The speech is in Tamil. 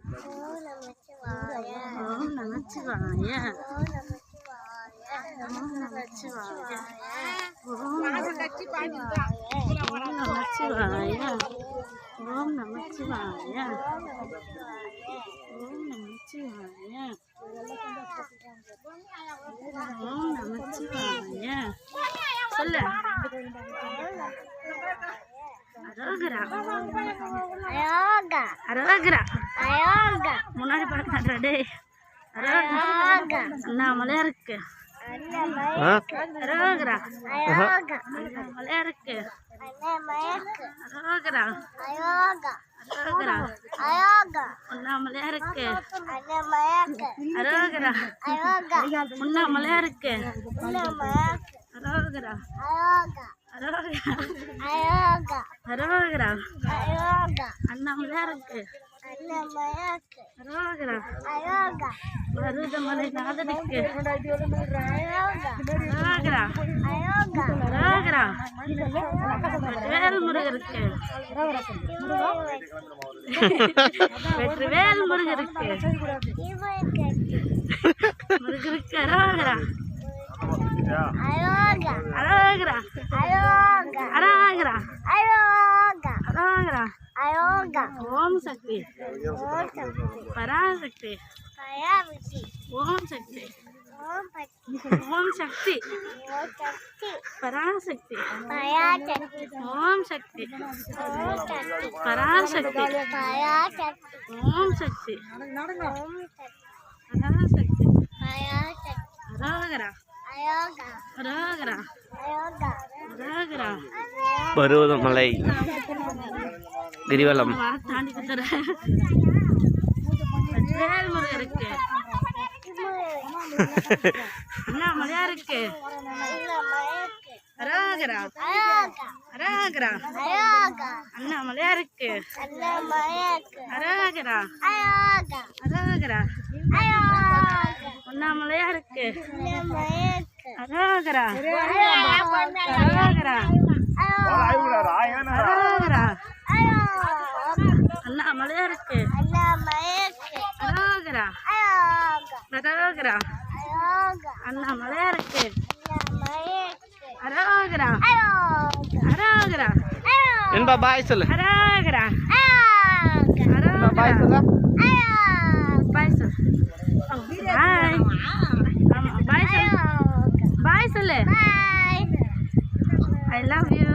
ஓம் நமச்சிவாய. ஓம் நமச்சிவாய. ஓம் நமச்சிவாய. ஓம் நமச்சிவாய. ஓம் நமச்சிவாய. ஓம் நமச்சிவாய. சொல்லு. அரோகரா. அரோகரா. முன்னாடி பார்க்கறா டேய். அரோகரா. அண்ணாமலையா இருக்கு. அரோகரா. அண்ணாமலையா இருக்கு. அரோகரா. அரோகரா. அண்ணாமலையா இருக்கு. அரோகரா. அண்ணாமலையா இருக்கு. அரோகரா. அரோகரா. அண்ணாமலையா இருக்கு. அரோகரா. மருதமலை நாதனுக்கு. அரோகரா. அரோகரா. வெற்றிவேல் முருகருக்கு. வெற்றிவேல் முருகருக்கு. முருகருக்கு அரோகரா. அரோகரா. அரோகரா. அரோகரா. ஓம் சக்தி. பராசக்தி. ஓம் சக்தி. ஓம் சக்தி. பராசக்தி. ஓம் சக்தி. பராசக்தி. ஓம் சக்தி. பராசக்தி. அரோகரா. அரோகரா. அரோகரா. பருவதமலை கிரிவலம் தாண்டி குத்துற வெற்றிவேல் முருகருக்கு. அண்ணாமலையா இருக்கு. அரோகரா. அரோகரா. அண்ணாமலையா இருக்கு. அரோகரா. அரோகரா. அண்ணாமலையா இருக்கு. அரோகரா. அரோகரா. அரோகரா. அண்ணாமலையா இருக்கு. அரோகரா. அரோகரா. அண்ணாமலையா இருக்கு. அரோகரா. அரோகரா. என்பா பாய் சொல்லு. அரோகரா. என்பா பாய் சொல்லு. பாய் சொல்லு. பாய். ஆமா பாய் சொல்லு. பாய் சொல்லு. I love you.